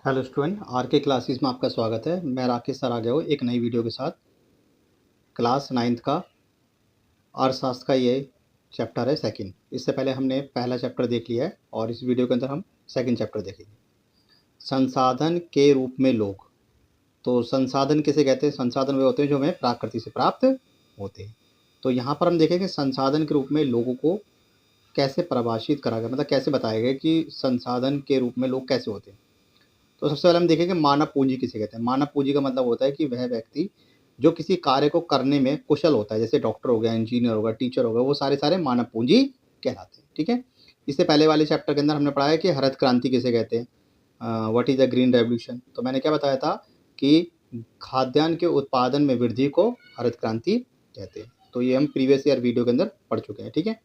Hello student, are के classes में आपका स्वागत है। मैं राकेश सर आ गया हूँ एक नई वीडियो के साथ। क्लास 9th का अर्थशास्त्र का ये चैप्टर है सेकंड। इससे पहले हमने पहला चैप्टर देख लिया है और इस वीडियो के अंदर हम सेकंड चैप्टर देखेंगे। संसाधन के रूप में लोग। तो संसाधन किसे कहते हैं? संसाधन वे होते हैं जो हमें प्रकृति से प्राप्त होते हैं। तो यहाँ पर हम देखेंगे संसाधन के रूप में लोगों को कैसे परिभाषित करा गया, मतलब कैसे बताया गया कि संसाधन के रूप में लोग कैसे होते हैं। तो सबसे पहले हम देखेंगे मानव पूंजी किसे कहते हैं। मानव पूंजी का मतलब होता है कि वह व्यक्ति जो किसी कार्य को करने में कुशल होता है, जैसे डॉक्टर हो गया, इंजीनियर होगा, टीचर होगा, वो सारे मानव पूंजी कहलाते हैं। ठीक है। इससे पहले वाले चैप्टर के अंदर हमने पढ़ा है कि हरित क्रांति किसे कहते हैं, what is the green revolution. तो मैंने क्या बताया था कि खाद्यान्न के उत्पादन में वृद्धि को हरित क्रांति कहते हैं। तो ये हम प्रीवियस ईयर वीडियो के अंदर पढ़ चुके हैं। ठीक है।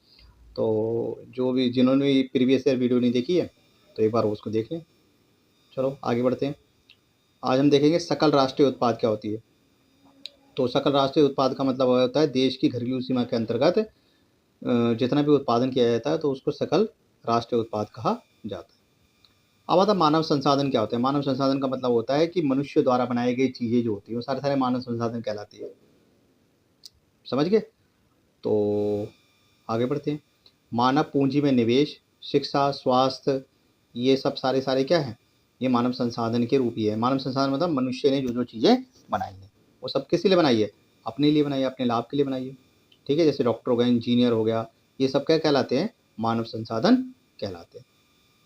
तो जो भी जिन्होंने भी प्रीवियस ईयर वीडियो नहीं देखी है तो एक बार उसको देख लें। चलो आगे बढ़ते हैं। आज हम देखेंगे सकल राष्ट्रीय उत्पाद क्या होती है। तो सकल राष्ट्रीय उत्पाद का मतलब होता है देश की घरेलू सीमा के अंतर्गत जितना भी उत्पादन किया जाता है तो उसको सकल राष्ट्रीय उत्पाद कहा जाता है। अब आता मानव संसाधन क्या होता है। मानव संसाधन का मतलब होता है कि मनुष्य द्वारा बनाई गई चीज़ें जो होती है वो सारे मानव संसाधन कहलाती है। समझ गए? तो आगे बढ़ते हैं। मानव पूंजी में निवेश, शिक्षा, स्वास्थ्य, ये सब सारे क्या है, ये मानव संसाधन के रूप ही है। मानव संसाधन मतलब मनुष्य ने जो जो चीज़ें बनाई हैं वो सब किस लिए बनाई है? अपने लिए बनाई है, अपने लाभ के लिए बनाई है। ठीक है। जैसे डॉक्टर हो गया, इंजीनियर हो गया, ये सब क्या कहलाते हैं? मानव संसाधन कहलाते हैं।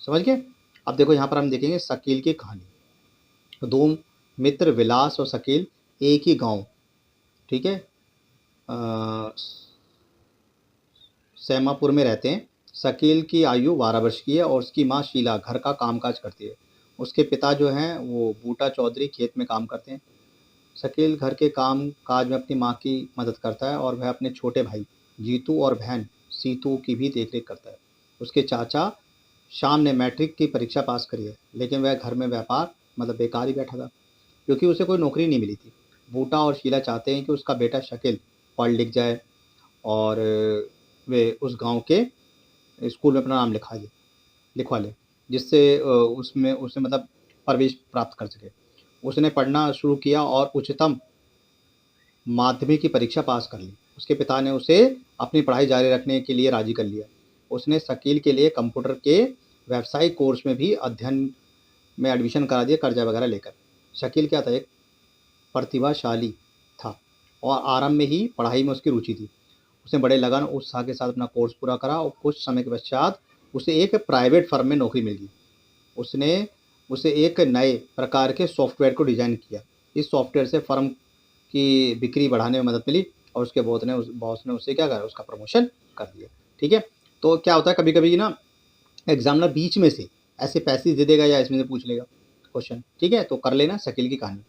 समझ गए? अब देखो यहाँ पर हम देखेंगे शकील की कहानी। दो मित्र विलास और शकील एक ही गांव, ठीक है, सैमापुर में रहते हैं। शकील की आयु 12 वर्ष की है और उसकी माँ शीला घर का कामकाज करती है। उसके पिता जो हैं वो बूटा चौधरी खेत में काम करते हैं। शकील घर के काम काज में अपनी माँ की मदद करता है और वह अपने छोटे भाई जीतू और बहन सीतू की भी देखरेख करता है। उसके चाचा श्याम ने मैट्रिक की परीक्षा पास करी है, लेकिन वह घर में व्यापार मतलब बेकार ही बैठा था क्योंकि उसे कोई नौकरी नहीं मिली थी। बूटा और शीला चाहते हैं कि उसका बेटा शकील पढ़ लिख जाए और वे उस गांव के स्कूल में अपना नाम लिखवा ले, जिससे उसमें उसे मतलब प्रवेश प्राप्त कर सके। उसने पढ़ना शुरू किया और उच्चतम माध्यमिक की परीक्षा पास कर ली। उसके पिता ने उसे अपनी पढ़ाई जारी रखने के लिए राजी कर लिया। उसने शकील के लिए कंप्यूटर के व्यावसायिक कोर्स में भी अध्ययन में एडमिशन करा दिया, कर्जा वगैरह लेकर। शकील क्या था? एक प्रतिभाशाली था और आरंभ में ही पढ़ाई में उसकी रुचि थी। उसने बड़े लगन और उत्साह के साथ अपना कोर्स पूरा करा और कुछ समय के पश्चात उसे एक प्राइवेट फर्म में नौकरी मिल गई। उसने उसे एक नए प्रकार के सॉफ्टवेयर को डिज़ाइन किया। इस सॉफ्टवेयर से फर्म की बिक्री बढ़ाने में मदद मिली और उसके बॉस ने उससे क्या करा? उसका प्रमोशन कर दिया। ठीक है। तो क्या होता है कभी कभी ना, एग्जामिनर बीच में से ऐसे पैसेज दे देगा या इसमें से पूछ लेगा क्वेश्चन। ठीक है। तो कर लेना शकील की कहानी।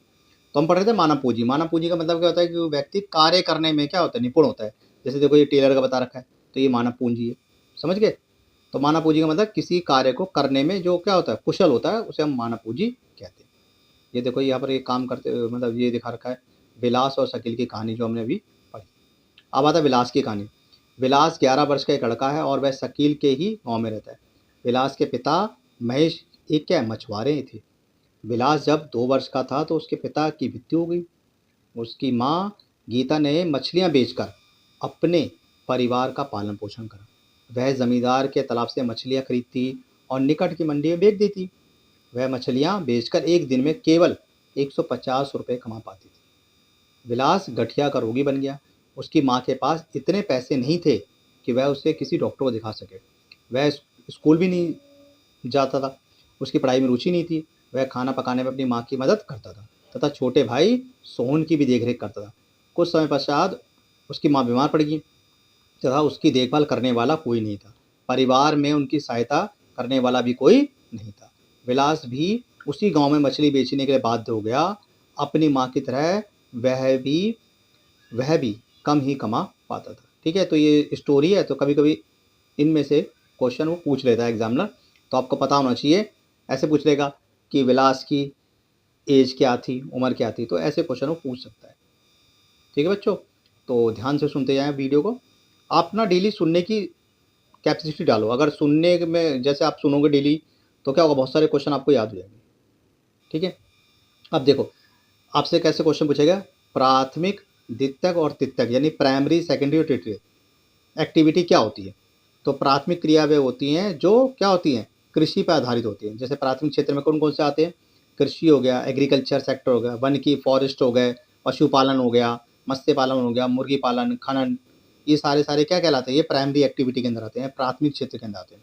तो हम पढ़ रहे थे मानव पूंजी। मानव पूंजी का मतलब क्या होता है कि वो व्यक्ति कार्य करने में क्या होता है? निपुण होता है। जैसे देखो ये टेलर का बता रखा है तो ये मानव पूंजी है। समझ गए? तो मानव पूंजी का मतलब किसी कार्य को करने में जो क्या होता है? कुशल होता है, उसे हम मानव पूंजी कहते हैं। ये देखो यहाँ पर ये काम करते मतलब ये दिखा रखा है विलास और शकील की कहानी जो हमने अभी पढ़ी। अब आता है विलास की कहानी। विलास 11 वर्ष का एक लड़का है और वह शकील के ही गाँव में रहता है। विलास के पिता महेश एक क्या मछुआरे थे। विलास जब 2 वर्ष का था तो उसके पिता की मृत्यु हो गई। उसकी माँ गीता ने मछलियाँ बेचकर अपने परिवार का पालन पोषण करा। वह जमींदार के तालाब से मछलियाँ खरीदती और निकट की मंडी में बेच देती। वह मछलियाँ बेचकर एक दिन में केवल 150 रुपये कमा पाती थी। विलास गठिया का रोगी बन गया। उसकी माँ के पास इतने पैसे नहीं थे कि वह उसे किसी डॉक्टर को दिखा सके। वह स्कूल भी नहीं जाता था। उसकी पढ़ाई में रुचि नहीं थी। वह खाना पकाने में अपनी माँ की मदद करता था तथा छोटे भाई सोहन की भी देखरेख करता था। कुछ समय पश्चात उसकी माँ बीमार पड़ गई तथा उसकी देखभाल करने वाला कोई नहीं था। परिवार में उनकी सहायता करने वाला भी कोई नहीं था। विलास भी उसी गांव में मछली बेचने के लिए बाध्य हो गया। अपनी माँ की तरह वह भी कम ही कमा पाता था। ठीक है। तो ये स्टोरी है। तो कभी कभी इनमें से क्वेश्चन वो पूछ लेता है एग्जामिनर, तो आपको पता होना चाहिए। ऐसे पूछ लेगा कि विलास की एज क्या थी, उम्र क्या थी, तो ऐसे क्वेश्चन वो पूछ सकता है। ठीक है बच्चों, तो ध्यान से सुनते जाएं वीडियो को। आप ना डेली सुनने की कैपेसिटी डालो। अगर सुनने में जैसे आप सुनोगे डेली तो क्या होगा? बहुत सारे क्वेश्चन आपको याद हो जाएंगे। ठीक है। अब देखो आपसे कैसे क्वेश्चन पूछेगा, प्राथमिक, द्वितीयक और तृतीयक यानी प्राइमरी, सेकेंडरी और टर्टियरी एक्टिविटी क्या होती है। तो प्राथमिक क्रिया वे होती हैं जो क्या होती हैं, कृषि पर आधारित होती हैं। जैसे प्राथमिक क्षेत्र में कौन कौन से आते हैं, कृषि हो गया, एग्रीकल्चर सेक्टर हो गया, वन की फॉरेस्ट हो गए, पशुपालन हो गया, मत्स्य पालन हो गया, मुर्गी पालन, खनन, ये सारे क्या कहलाते हैं, ये प्राइमरी एक्टिविटी के अंदर आते हैं, प्राथमिक क्षेत्र के अंदर आते हैं।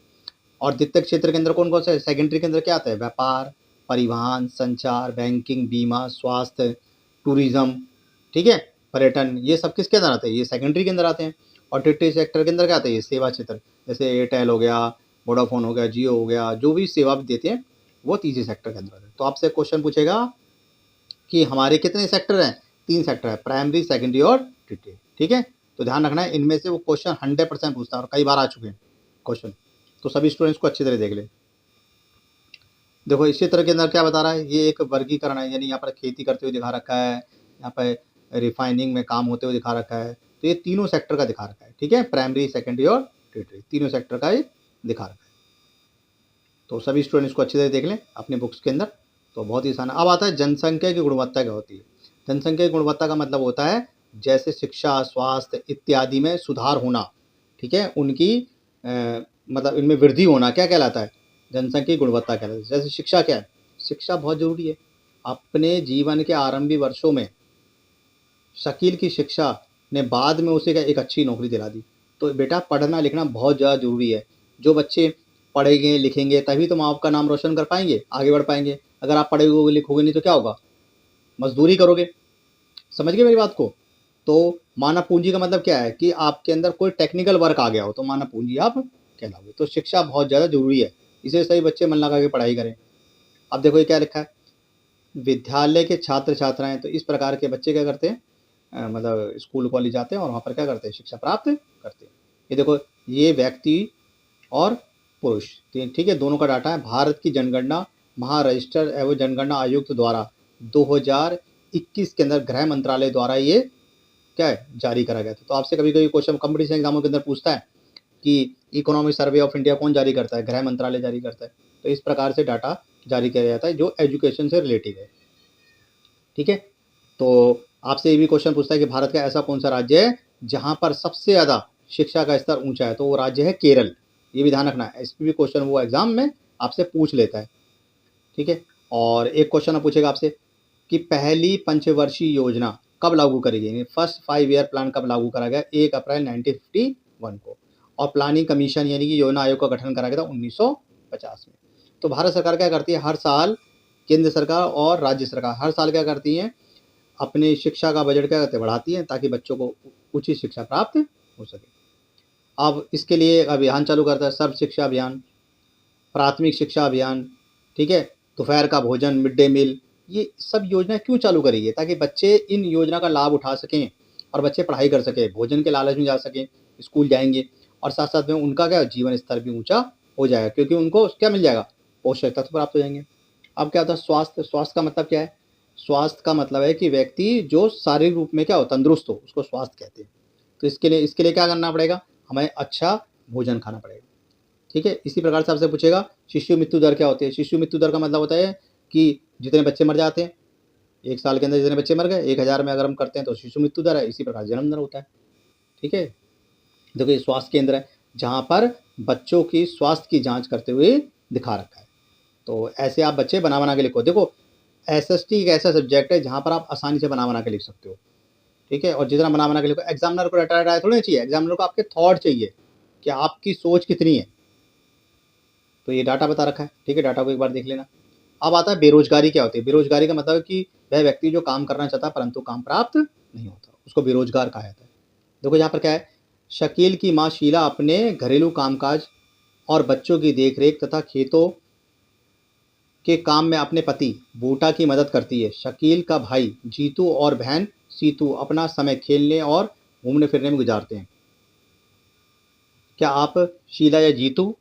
और द्वितीयक क्षेत्र के अंदर कौन कौन से, सेकेंडरी के अंदर क्या आता है, व्यापार, परिवहन, संचार, बैंकिंग, बीमा, स्वास्थ्य, टूरिज्म, ठीक है, पर्यटन, ये सब किसके अंदर आते हैं, ये सेकेंडरी के अंदर आते हैं। और टर्टियरी सेक्टर के अंदर क्या आता है, ये सेवा क्षेत्र, जैसे एयरटेल हो गया, वोडाफोन हो गया, जियो हो गया, जो भी सेवा देते हैं वो तीसरे सेक्टर के अंदर आते हैं। तो आपसे क्वेश्चन पूछेगा कि हमारे कितने सेक्टर हैं, 3 सेक्टर है, प्राइमरी, सेकेंडरी और टर्टियरी, ठीक है। तो ध्यान रखना है, इनमें से वो क्वेश्चन 100% पूछता है और कई बार आ चुके हैं क्वेश्चन, तो सभी स्टूडेंट्स को अच्छी तरह देख ले। देखो इसी तरह के अंदर क्या बता रहा है, ये एक वर्गीकरण है, यानी यहाँ पर खेती करते हुए दिखा रखा है, यहाँ पर रिफाइनिंग में काम होते हुए दिखा रखा है, तो ये तीनों सेक्टर का दिखा रखा है, ठीक है, प्राइमरी, सेकेंडरी और टर्टियरी तीनों सेक्टर का ये दिखा रखा है। तो सभी स्टूडेंट्स को अच्छी तरह देख लें अपने बुक्स के अंदर, तो बहुत ही आसान। अब आता है जनसंख्या की गुणवत्ता क्या होती है। जनसंख्या की गुणवत्ता का मतलब होता है जैसे शिक्षा, स्वास्थ्य इत्यादि में सुधार होना, ठीक है, उनकी मतलब इनमें वृद्धि होना क्या कहलाता है, जनसंख्या की गुणवत्ता कहलाता है। जैसे शिक्षा क्या है, शिक्षा बहुत जरूरी है। अपने जीवन के आरंभी वर्षों में शकील की शिक्षा ने बाद में उसे एक अच्छी नौकरी दिला दी। तो बेटा पढ़ना लिखना बहुत ज़्यादा जरूरी है। जो बच्चे पढ़ेंगे लिखेंगे तभी तो माँ बाप का नाम रोशन कर पाएंगे, आगे बढ़ पाएंगे। अगर आप पढ़ोगे लिखोगे नहीं तो क्या होगा, मजदूरी करोगे। समझ गए मेरी बात को। तो मानव पूंजी का मतलब क्या है कि आपके अंदर कोई टेक्निकल वर्क आ गया हो तो मानव पूंजी आप कहलाओगे। तो शिक्षा बहुत ज़्यादा जरूरी है, इसे सही बच्चे मन लगा के पढ़ाई करें। अब देखो ये क्या लिखा है, विद्यालय के छात्र छात्राएं, तो इस प्रकार के बच्चे क्या करते हैं, मतलब स्कूल कॉलेज जाते हैं और वहाँ पर क्या करते हैं, शिक्षा प्राप्त करते हैं। ये देखो ये व्यक्ति और पुरुष, ठीक है, दोनों का डाटा है। भारत की जनगणना महारजिस्टर एवं जनगणना आयुक्त द्वारा 2021 के अंदर गृह मंत्रालय द्वारा ये क्या है, जारी करा गया था। तो आपसे कभी कभी क्वेश्चन कॉम्पिटिशन एग्जामों के अंदर पूछता है कि इकोनॉमिक सर्वे ऑफ इंडिया कौन जारी करता है, गृह मंत्रालय जारी करता है। तो इस प्रकार से डाटा जारी किया जाता है जो एजुकेशन से रिलेटेड है, ठीक है। तो आपसे ये भी क्वेश्चन पूछता है कि भारत का ऐसा कौन सा राज्य है जहाँ पर सबसे ज़्यादा शिक्षा का स्तर ऊंचा है, तो वो राज्य है केरल। ये भी ध्यान रखना है, इस पर भी क्वेश्चन वो एग्जाम में आपसे पूछ लेता है, ठीक है। और एक क्वेश्चन पूछेगा आपसे कि पहली पंचवर्षीय योजना कब लागू करी गई, फर्स्ट 5 ईयर प्लान कब लागू करा गया, 1 अप्रैल 1951 को। और प्लानिंग कमीशन यानी कि योजना आयोग का गठन करा गया था 1950 में। तो भारत सरकार क्या करती है, हर साल केंद्र सरकार और राज्य सरकार हर साल क्या करती है, अपने शिक्षा का बजट क्या करते हैं, बढ़ाती हैं, ताकि बच्चों को उचित शिक्षा प्राप्त हो सके। अब इसके लिए एक अभियान चालू करता है, सर्व शिक्षा अभियान, प्राथमिक शिक्षा अभियान, ठीक है, दोपहर का भोजन, मिड डे मील, ये सब योजनाएं क्यों चालू करी है, ताकि बच्चे इन योजना का लाभ उठा सकें और बच्चे पढ़ाई कर सकें, भोजन के लालच में जा सकें, स्कूल जाएंगे, और साथ साथ में उनका क्या जीवन स्तर भी ऊंचा हो जाएगा, क्योंकि उनको क्या मिल जाएगा, पोषक तत्व प्राप्त हो जाएंगे। अब क्या होता है स्वास्थ्य, स्वास्थ्य का मतलब क्या है, स्वास्थ्य का मतलब है कि व्यक्ति जो शारीरिक रूप में क्या हो, तंदुरुस्त हो, उसको स्वास्थ्य कहते हैं। तो इसके लिए क्या करना पड़ेगा, हमें अच्छा भोजन खाना पड़ेगा, ठीक है। इसी प्रकार से आपसे पूछेगा शिशु मृत्यु दर क्या होती है। शिशु मृत्यु दर का मतलब होता है कि जितने बच्चे मर जाते हैं, 1 साल के अंदर जितने बच्चे मर गए, 1000 में अगर हम करते हैं तो शिशु मृत्यु दर है। इसी प्रकार जन्म दर होता है, ठीक है। देखो ये स्वास्थ्य केंद्र है जहाँ पर बच्चों की स्वास्थ्य की जांच करते हुए दिखा रखा है। तो ऐसे आप बच्चे बना बना के लिखो। देखो एसएसटी एक ऐसा सब्जेक्ट है जहाँ पर आप आसानी से बना के लिख सकते हो, ठीक है। और जितना बना के लिखो, एग्जामिनर को रटा थोड़ी चाहिए, एग्जामिनर को आपके थॉट चाहिए कि आपकी सोच कितनी है। तो ये डाटा बता रखा है, ठीक है, डाटा को एक बार देख लेना। अब आता है बेरोजगारी क्या होती है। बेरोजगारी का मतलब है कि वह व्यक्ति जो काम करना चाहता है परंतु काम प्राप्त नहीं होता, उसको बेरोजगार कहा जाता है। देखो यहाँ पर क्या है, शकील की माँ शीला अपने घरेलू कामकाज और बच्चों की देखरेख तथा खेतों के काम में अपने पति बूटा की मदद करती है। शकील का भाई जीतू और बहन सीतू अपना समय खेलने और घूमने फिरने में गुजारते हैं। क्या आप शीला या जीतू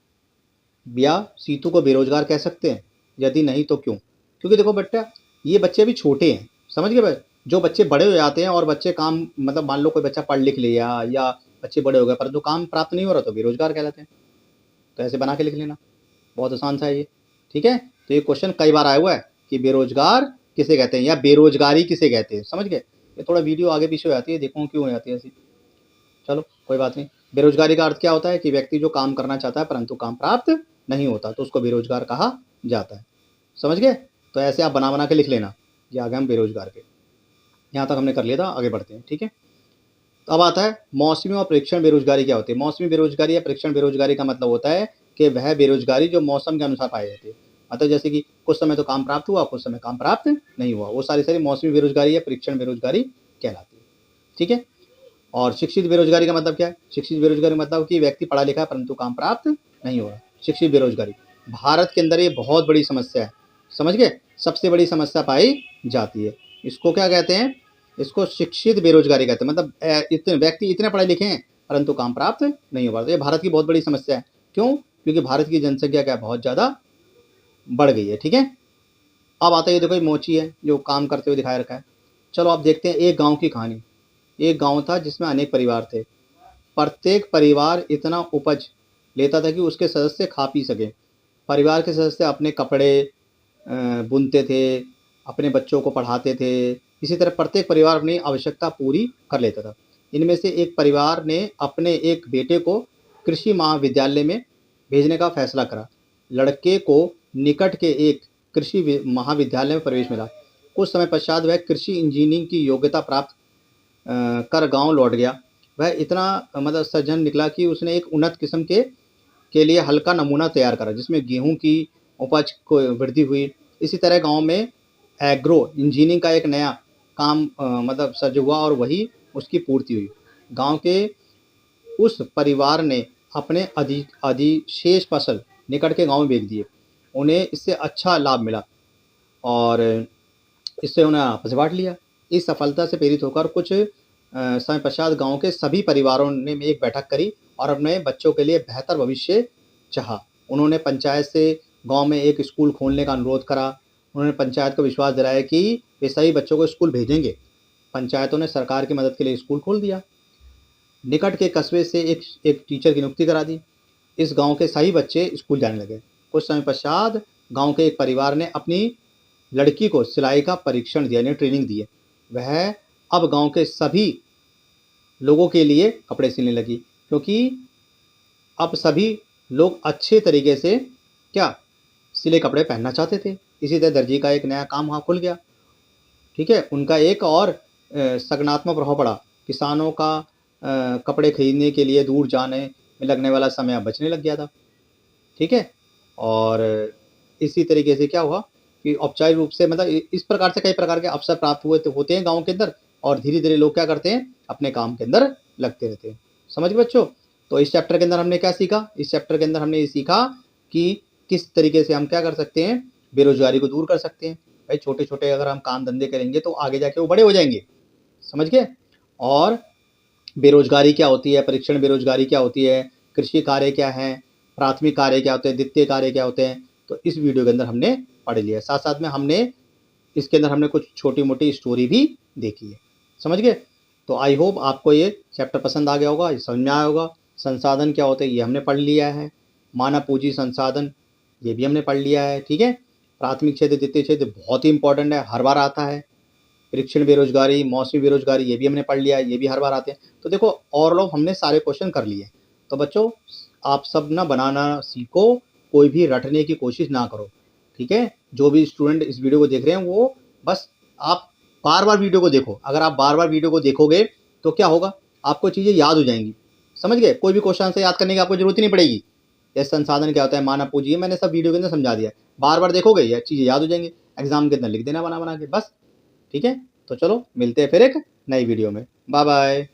या सीतू को बेरोजगार कह सकते हैं, यदि नहीं तो क्यों। क्योंकि देखो बेटा ये बच्चे अभी छोटे हैं, समझ गए भाई। जो बच्चे बड़े हो जाते हैं और बच्चे काम मतलब मान लो कोई बच्चा पढ़ लिख लिया या बच्चे बड़े हो गए पर जो काम प्राप्त नहीं हो रहा तो बेरोजगार कहलाते हैं। तो ऐसे बना के लिख लेना, बहुत आसान सा है ये, ठीक है। तो ये क्वेश्चन कई बार आया हुआ है, कि बेरोजगार किसे कहते हैं या बेरोजगारी किसे कहते हैं। समझ गए? ये थोड़ा वीडियो आगे पीछे हो जाती है, देखो क्यों हो जाती है ऐसी। चलो कोई बात नहीं। बेरोजगारी का अर्थ क्या होता है कि व्यक्ति जो काम करना चाहता है परंतु काम प्राप्त नहीं होता, तो उसको बेरोजगार कहा जाता है। समझ गए? तो ऐसे आप बना बना के लिख लेना। ये आ गए हम बेरोजगार के। यहाँ तक हमने कर लिया था, आगे बढ़ते हैं। ठीक है, तो अब आता है मौसमी और परीक्षण बेरोजगारी क्या होती है। मौसमी बेरोजगारी या परीक्षण बेरोजगारी का मतलब होता है कि वह बेरोजगारी जो मौसम के अनुसार पाई जाती है। मतलब जैसे कि कुछ समय तो काम प्राप्त हुआ, कुछ समय काम प्राप्त नहीं हुआ, वो सारी मौसमी बेरोजगारी या परीक्षण बेरोजगारी कहलाती है। ठीक है, और शिक्षित बेरोजगारी का मतलब क्या है? शिक्षित बेरोजगारी मतलब कि व्यक्ति पढ़ा लिखा है परंतु काम प्राप्त नहीं हो रहा। शिक्षित बेरोजगारी भारत के अंदर ये बहुत बड़ी समस्या है। समझ गए? सबसे बड़ी समस्या पाई जाती है। इसको क्या कहते हैं? इसको शिक्षित बेरोजगारी कहते हैं। मतलब इतने व्यक्ति इतने पढ़े लिखे हैं परंतु काम प्राप्त नहीं हो पाता। ये भारत की बहुत बड़ी समस्या है। क्यों? क्योंकि भारत की जनसंख्या क्या बहुत ज़्यादा बढ़ गई है। ठीक है, अब आता है, देखो ये मोची है जो काम करते हुए दिखाया रखा है। चलो आप देखते हैं एक गांव की कहानी। एक गांव था जिसमें अनेक परिवार थे। प्रत्येक परिवार इतना उपज लेता था कि उसके सदस्य खा पी सके। परिवार के सदस्य अपने कपड़े बुनते थे, अपने बच्चों को पढ़ाते थे। इसी तरह प्रत्येक परिवार अपनी आवश्यकता पूरी कर लेता था। इनमें से एक परिवार ने अपने एक बेटे को कृषि महाविद्यालय में भेजने का फैसला करा। लड़के को निकट के एक कृषि महाविद्यालय में प्रवेश मिला। कुछ समय पश्चात वह कृषि इंजीनियरिंग की योग्यता प्राप्त कर गांव लौट गया। वह इतना मतलब सज्जन निकला कि उसने एक उन्नत किस्म के लिए हल्का नमूना तैयार करा जिसमें गेहूं की उपज को वृद्धि हुई। इसी तरह गांव में एग्रो इंजीनियरिंग का एक नया काम मतलब सर्ज हुआ और वही उसकी पूर्ति हुई। गांव के उस परिवार ने अपने अधिशेष फसल निकट के गांव में बेच दिए। उन्हें इससे अच्छा लाभ मिला और इससे उन्हें आपस में बांट लिया। इस सफलता से प्रेरित होकर कुछ समय पश्चात गांव के सभी परिवारों ने एक बैठक करी और अपने बच्चों के लिए बेहतर भविष्य चाहा। उन्होंने पंचायत से गांव में एक स्कूल खोलने का अनुरोध करा। उन्होंने पंचायत को विश्वास दिलाया कि वे सही बच्चों को स्कूल भेजेंगे। पंचायतों ने सरकार की मदद के लिए स्कूल खोल दिया। निकट के कस्बे से एक टीचर की नियुक्ति करा दी। इस गांव के सही बच्चे स्कूल जाने लगे। कुछ समय पश्चात गांव के एक परिवार ने अपनी लड़की को सिलाई का परीक्षण दिया, यानी ट्रेनिंग दी है। वह अब गांव के सभी लोगों के लिए कपड़े सिलने लगी क्योंकि अब सभी लोग अच्छे तरीके से क्या सिले कपड़े पहनना चाहते थे। इसी तरह दर्जी का एक नया काम वहाँ खुल गया। ठीक है, उनका एक और सकारात्मक प्रभाव पड़ा। किसानों का कपड़े खरीदने के लिए दूर जाने में लगने वाला समय बचने लग गया था। ठीक है, और इसी तरीके से क्या हुआ कि औपचारिक रूप से मतलब इस प्रकार से कई प्रकार के अवसर प्राप्त हुए होते हैं गांव के अंदर और धीरे धीरे लोग क्या करते हैं अपने काम के अंदर लगते रहते हैं। समझ गए बच्चों? तो इस चैप्टर के अंदर हमने क्या सीखा? इस चैप्टर के अंदर हमने ये सीखा कि किस तरीके से हम क्या कर सकते हैं, बेरोजगारी को दूर कर सकते हैं। भाई छोटे छोटे अगर हम काम धंधे करेंगे तो आगे जाके वो बड़े हो जाएंगे। समझ गए? और बेरोजगारी क्या होती है, परीक्षण बेरोजगारी क्या होती है, कृषि कार्य क्या है, प्राथमिक कार्य क्या होते हैं, द्वितीय कार्य क्या होते हैं, तो इस वीडियो के अंदर हमने पढ़ लिया। साथ साथ में हमने इसके अंदर हमने कुछ छोटी मोटी स्टोरी भी देखी है। समझ गए? तो आई होप आपको ये चैप्टर पसंद आ गया होगा, समझ में आया होगा। संसाधन क्या होते हैं ये हमने पढ़ लिया है। मानव पूंजी संसाधन ये भी हमने पढ़ लिया है। ठीक है, प्राथमिक क्षेत्र द्वितीय क्षेत्र बहुत ही इंपॉर्टेंट है, हर बार आता है। परीक्षण बेरोजगारी, मौसमी बेरोजगारी ये भी हमने पढ़ लिया है, ये भी हर बार आते हैं। तो देखो ओवरऑल हमने सारे क्वेश्चन कर लिए। तो बच्चों आप सब ना बनाना सीखो, कोई भी रटने की कोशिश ना करो। ठीक है, जो भी स्टूडेंट इस वीडियो को देख रहे हैं वो बस आप बार बार वीडियो को देखो। अगर आप बार बार वीडियो को देखोगे तो क्या होगा, आपको चीज़ें याद हो जाएंगी। समझ गए? कोई भी क्वेश्चन से याद करने की आपको जरूरत ही नहीं पड़ेगी। जैसे संसाधन क्या होता है, मानव पूंजी, मैंने सब वीडियो के अंदर समझा दिया। बार बार देखोगे ये चीज़ें याद हो जाएंगी, एग्जाम के अंदर लिख देना बना बना के बस। ठीक है, तो चलो मिलते हैं फिर एक नई वीडियो में। Bye bye.